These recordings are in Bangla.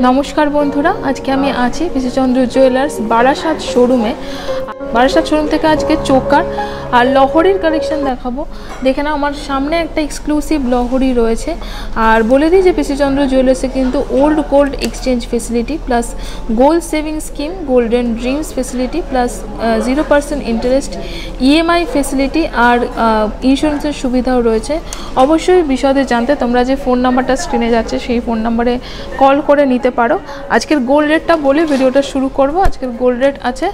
नमस्कार बंधुरा आज के आमी आछि पिसी चंद्र जुएलार्स बारासात शोरूमे बारासात शोरूम থেকে আজকে চোকার আর লহরির কালেকশন দেখাবো। দেখে নাও আমার সামনে একটা এক্সক্লুসিভ লহরি রয়েছে। আর বলে দিই যে পিসি চন্দ্র জুয়েলার্সে কিন্তু old gold exchange facility plus gold saving scheme, golden dreams facility plus 0% interest EMI facility আর ইন্স্যুরেন্সের সুবিধাও রয়েছে। অবশ্যই বিশদে জানতে তোমরা যে ফোন নাম্বারটা স্ক্রিনে যাচ্ছে সেই ফোন নাম্বারে কল করে নিতে পারো। আজকের গোল্ড রেটটা বলে ভিডিওটা শুরু করব। আজকের গোল্ড রেট আছে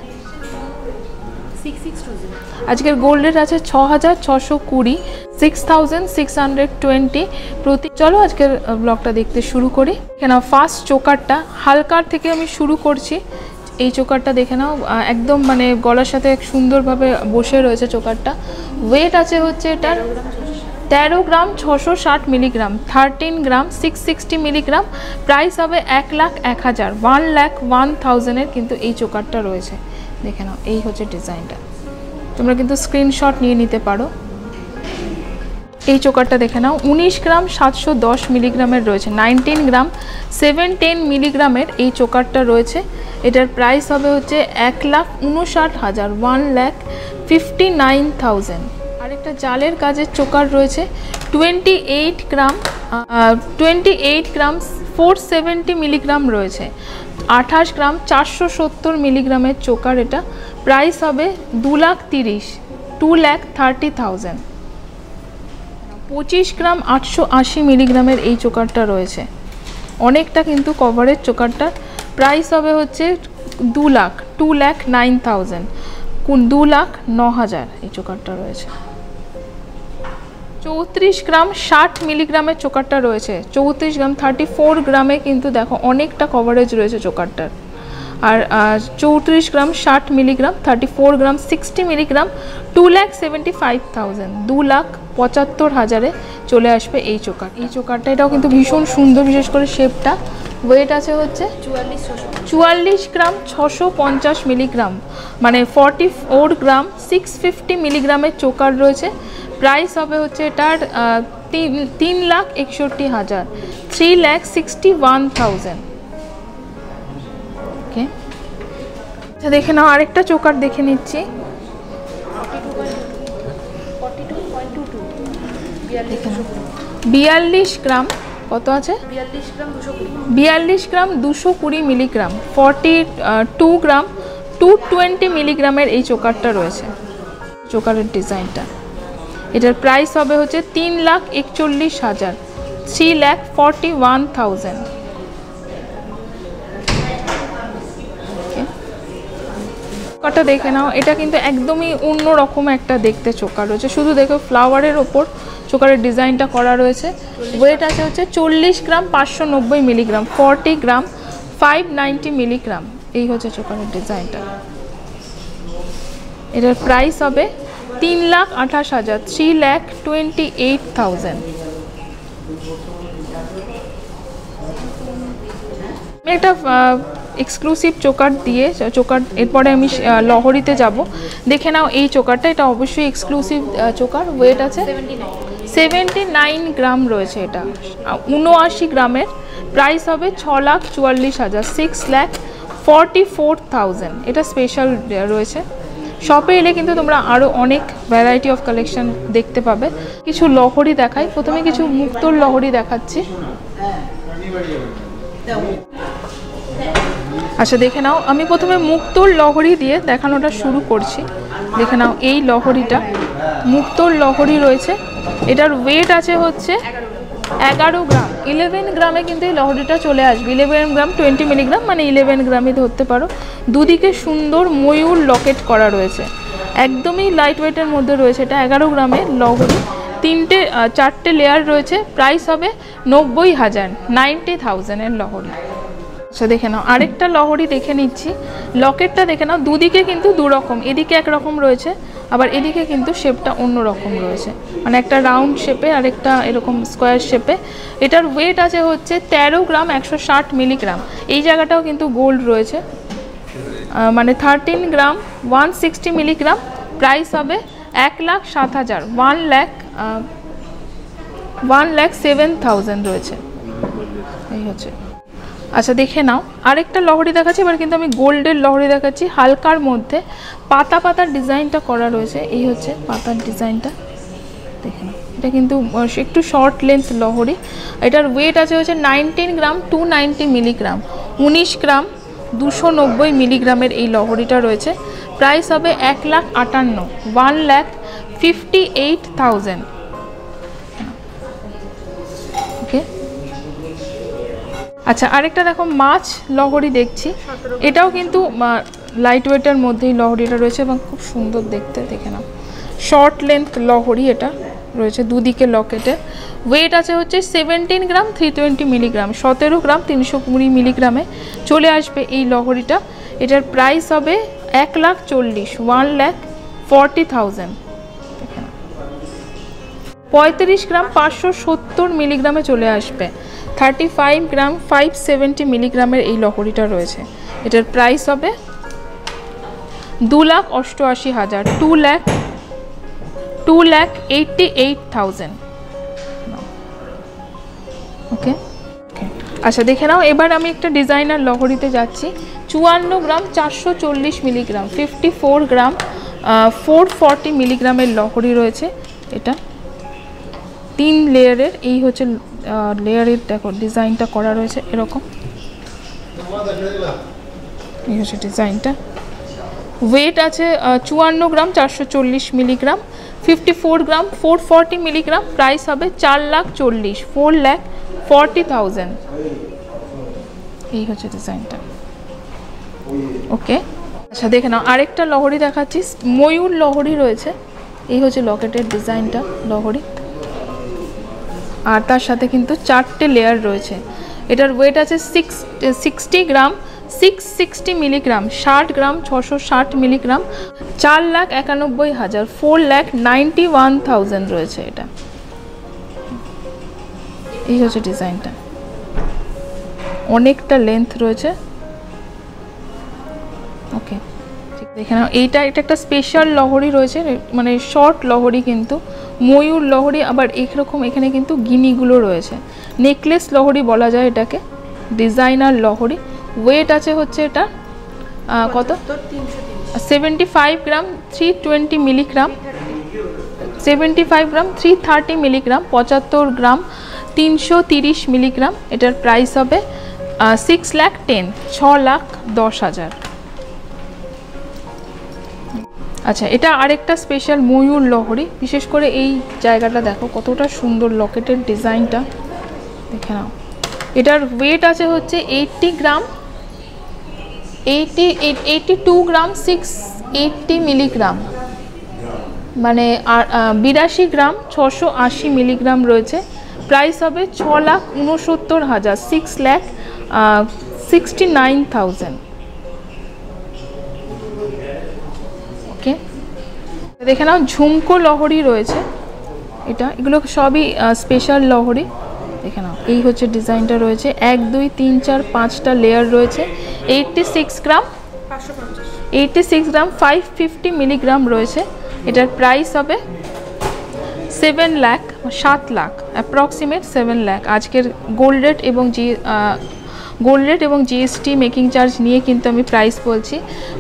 আজকের গোল্ড রেট আছে 6620 6620 প্রতি। চলো আজকের ব্লগটা দেখতে শুরু করি। কেন ফার্স্ট চোকারটা হালকার থেকে আমি শুরু করছি। এই চোকারটা দেখে নাও একদম মানে গলার সাথে সুন্দরভাবে বসে রয়েছে চোকারটা। ওয়েট আছে হচ্ছে এটার 13 গ্রাম 660 মিলিগ্রাম, 13 গ্রাম 660 মিলিগ্রাম। প্রাইস হবে 1,01,000 1,01,000 কিন্তু এই চোকারটা রয়েছে। দেখে নাও এই হচ্ছে ডিজাইনটা, তোমরা কিন্তু স্ক্রিনশট নিয়ে নিতে পারো। এই চোকারটা দেখে নাও 19 গ্রাম 710 মিলিগ্রামের রয়েছে, 19 গ্রাম 710 মিলিগ্রামের এই চোকারটা রয়েছে। এটার প্রাইস হবে হচ্ছে 1,59,000 1,59,000। আরেকটা জালের কাজের চোকার রয়েছে 28 গ্রাম 470 মিলিগ্রাম রয়েছে, 28 গ্রাম 470 মিলিগ্রামের চোকার। এটা প্রাইস হবে 2,30,000। 25 গ্রাম 880 মিলিগ্রামের এই চোকারটা রয়েছে, অনেকটা কিন্তু কভারের চোকারটা। প্রাইস হবে হচ্ছে 2,09,000 2,09,000 এই চোকারটা রয়েছে। 34 গ্রাম 60 মিলিগ্রামের চোকারটা রয়েছে, 34 গ্রাম 34 গ্রামে কিন্তু দেখো অনেকটা কভারেজ রয়েছে চোকারটার। আর 34 গ্রাম 60 মিলিগ্রাম 34 গ্রাম 60 মিলিগ্রাম 2,75,000 2,75,000 চলে আসবে এই চোকার। এই চোকারটা এটাও কিন্তু ভীষণ সুন্দর, বিশেষ করে শেপটা। ওয়েট আছে হচ্ছে 44 গ্রাম 650 মিলিগ্রাম মানে 44 গ্রাম 650 মিলিগ্রামের চোকার রয়েছে। প্রাইস হবে হচ্ছে এটার 3,61,000 3,61,000। ওকে, আচ্ছা দেখে নাও আরেকটা চোকার দেখে নিচ্ছি। 42 গ্রাম কত আছে 42 গ্রাম 220 মিলিগ্রাম 42 গ্রাম 220 মিলিগ্রামের এই চোকারটা রয়েছে। চোকারের ডিজাইনটা এটার প্রাইস হবে হচ্ছে 3,41,000 3,41,000। চোকারটা দেখে নাও, এটা কিন্তু একদমই অন্যরকম একটা দেখতে চোকার রয়েছে। শুধু দেখো ফ্লাওয়ারের ওপর চোকারের ডিজাইনটা করা রয়েছে। ওয়েট আছে হচ্ছে 40 গ্রাম 590 মিলিগ্রাম 40 গ্রাম 590 মিলিগ্রাম। এই হচ্ছে চোকারের ডিজাইনটা। এটার প্রাইস হবে 3,28,000 3,28,000। আমি একটা এক্সক্লুসিভ চোকার দিয়ে চোকার এরপরে আমি লহরিতে যাব। দেখে নাও এই চোকারটা, এটা অবশ্যই এক্সক্লুসিভ চোকার। ওয়েট আছে 79 গ্রাম রয়েছে, এটা 79 গ্রামের। প্রাইস হবে 6,44,000 6,44,000। এটা স্পেশাল রয়েছে। শপে এলে কিন্তু তোমরা আরও অনেক ভ্যারাইটি অফ কালেকশন দেখতে পাবে। কিছু লহরি দেখাই, প্রথমে কিছু মুক্তোর লহরি দেখাচ্ছি। আচ্ছা দেখে নাও, আমি প্রথমে মুক্তোর লহরি দিয়ে দেখানোটা শুরু করছি। দেখে নাও এই লহরিটা মুক্তোর লহরি রয়েছে। এটার ওয়েট আছে হচ্ছে 11 গ্রাম 11 গ্রামে কিন্তু এই লহরিটা চলে আসবে। 11 গ্রাম 20 মিলিগ্রাম মানে 11 গ্রামই ধরতে পারো। দুদিকে সুন্দর ময়ূর লকেট করা রয়েছে, একদমই লাইট ওয়েটের মধ্যে রয়েছে। এটা 11 গ্রামের লহরি, 4টে লেয়ার রয়েছে। প্রাইস হবে 90,000 90,000 এর লহরি। আচ্ছা দেখে নাও আরেকটা লহরি দেখে নিচ্ছি। লকেটটা দেখে নাও, দুদিকে কিন্তু দুরকম, এদিকে একরকম রয়েছে আবার এদিকে কিন্তু শেপটা অন্য রকম রয়েছে, মানে একটা রাউন্ড শেপে আর একটা এরকম স্কোয়ার শেপে। এটার ওয়েট আছে হচ্ছে 13 গ্রাম 160 মিলিগ্রাম। এই জায়গাটাও কিন্তু গোল্ড রয়েছে, মানে 13 গ্রাম 160 মিলিগ্রাম। প্রাইস হবে 1,07,000 1,07,000 রয়েছে। এই হচ্ছে। আচ্ছা দেখে নাও, আরেকটা লহরি দেখাচ্ছি, এবার কিন্তু আমি গোল্ডের লহরি দেখাচ্ছি, হালকার মধ্যে পাতা পাতার ডিজাইনটা করা রয়েছে। এই হচ্ছে পাতার ডিজাইনটা, দেখে নাও। এটা কিন্তু একটু শর্ট লেন্থ লহরি। এটার ওয়েট আছে হচ্ছে 19 গ্রাম 290 মিলিগ্রাম, 19 গ্রাম 290 মিলিগ্রামের এই লহরিটা রয়েছে। প্রাইস হবে 1,58,000, 1,58,000। ওকে, আচ্ছা আরেকটা দেখো মাছ লহরি দেখছি, এটাও কিন্তু লাইট ওয়েটের মধ্যেই লহরিটা রয়েছে এবং খুব সুন্দর দেখতে, দেখে নাও। শর্ট লেন্থ লহরি এটা রয়েছে, দুদিকে লকেটে। ওয়েট আছে হচ্ছে 17 গ্রাম 320 মিলিগ্রাম, 17 গ্রাম 320 মিলিগ্রামে চলে আসবে এই লহরিটা। এটার প্রাইস হবে 1,40,000, 1,40,000। 35 গ্রাম 570 মিলিগ্রামে চলে আসবে, 35 গ্রাম 570 মিলিগ্রামের এই লহরিটা রয়েছে। এটার প্রাইস হবে 2,88,000, 2,88,000। ওকে, আচ্ছা দেখে নাও। এবার আমি একটা ডিজাইনার লহরিতে যাচ্ছি। 54 গ্রাম 440 মিলিগ্রাম, 54 গ্রাম 440 মিলিগ্রামের লহরি রয়েছে। এটা 3 লেয়ারের, এই হচ্ছে লেয়ারের দেখো ডিজাইনটা করা রয়েছে এরকম, এই হচ্ছে ডিজাইনটা। ওয়েট আছে 54 গ্রাম 440 মিলিগ্রাম, 54 গ্রাম 440 মিলিগ্রাম। প্রাইস হবে 4,40,000, 4,40,000। এই হচ্ছে ডিজাইনটা। ওকে, আচ্ছা দেখে নাও আরেকটা লহরি দেখাচ্ছি, ময়ূর লহরি রয়েছে। এই হচ্ছে লকেটের ডিজাইনটা লহরি, আর তার সাথে কিন্তু 4টে লেয়ার রয়েছে। এটার ওয়েট আছে 60 গ্রাম 660 মিলিগ্রাম, 60 গ্রাম 660 মিলিগ্রাম, 4,91,000, 4,91,000 রয়েছে এটা। এই হচ্ছে ডিজাইনটা, অনেকটা লেন্থ রয়েছে। ওকে, ঠিক দেখে নাও। এটা একটা স্পেশাল লহরি রয়েছে, মানে শর্ট লহরি কিন্তু ময়ূর লহরি, আবার এরকম এখানে কিন্তু গিনিগুলো রয়েছে। নেকলেস লহরি বলা যায় এটাকে, ডিজাইনার লহরি। ওয়েট আছে হচ্ছে এটা কত, 75 গ্রাম 320 মিলিগ্রাম, 75 গ্রাম 330 মিলিগ্রাম, 75 গ্রাম 330 মিলিগ্রাম। এটার প্রাইস হবে 6,10,000, 6,10,000। আচ্ছা, এটা আরেকটা স্পেশাল ময়ূর লহরি। বিশেষ করে এই জায়গাটা দেখো কতটা সুন্দর, লকেটের ডিজাইনটা দেখে নাও। এটার ওয়েট আছে হচ্ছে 80 গ্রাম 82 গ্রাম 680 মিলিগ্রাম, মানে 82 গ্রাম 680 মিলিগ্রাম রয়েছে। প্রাইস হবে 6,69,000, 6,69,000। ওকে, দেখে নাও ঝুমকো লহরি রয়েছে। এগুলো সবই স্পেশাল লহরি, দেখে নাও। এই হচ্ছে ডিজাইনটা রয়েছে, 1 2 3 4 5টা লেয়ার রয়েছে। 86 গ্রাম 550 মিলিগ্রাম রয়েছে। এটার প্রাইস হবে 7 লাখ, 7 লাখ অ্যাপ্রক্সিমেট 7 লাখ। আজকের গোল্ড রেট এবং জিএসটি মেকিং চার্জ নিয়ে কিন্তু আমি প্রাইস বলছি।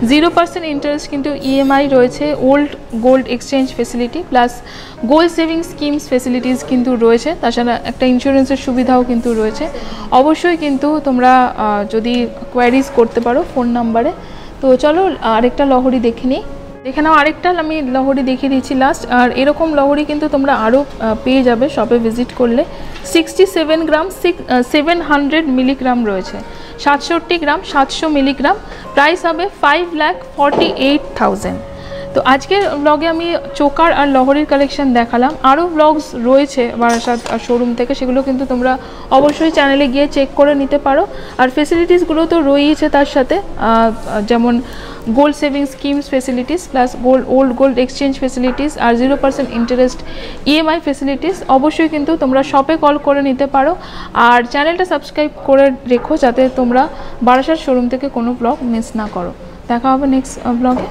0% ইন্টারেস্ট কিন্তু ইএমআই রয়েছে, old gold exchange facility plus gold saving schemes facilities কিন্তু রয়েছে। তাছাড়া একটা ইন্স্যুরেন্সের সুবিধাও কিন্তু রয়েছে। অবশ্যই কিন্তু তোমরা যদি কোয়ারিজ করতে পারো ফোন নাম্বারে। তো চলো আরেকটা লহরি দেখে নিই। দেখে নাও, আরেকটা আমি লহরি দেখিয়ে দিচ্ছি লাস্ট। আর এরকম লহরি কিন্তু তোমরা আরও পেয়ে যাবে শপে ভিজিট করলে। 67 গ্রাম 700 মিলিগ্রাম রয়েছে, 67 গ্রাম 700 মিলিগ্রাম। প্রাইস হবে 5,48,000। তো আজকের ব্লগে আমি চোকার আর লহরির কালেকশন দেখালাম। আরও ব্লগস রয়েছে বারাসাত শোরুম থেকে, সেগুলো কিন্তু তোমরা অবশ্যই চ্যানেলে গিয়ে চেক করে নিতে পারো। আর ফেসিলিটিসগুলো তো রয়েছে তার সাথে, যেমন gold saving schemes facilities plus old gold exchange facilities আর 0% ইন্টারেস্ট ইএমআই ফেসিলিটিস। অবশ্যই কিন্তু তোমরা শপে কল করে নিতে পারো। আর চ্যানেলটা সাবস্ক্রাইব করে রেখো যাতে তোমরা বারাসাত শোরুম থেকে কোনো ব্লগ মিস না করো। দেখা হবে নেক্সট ব্লগে।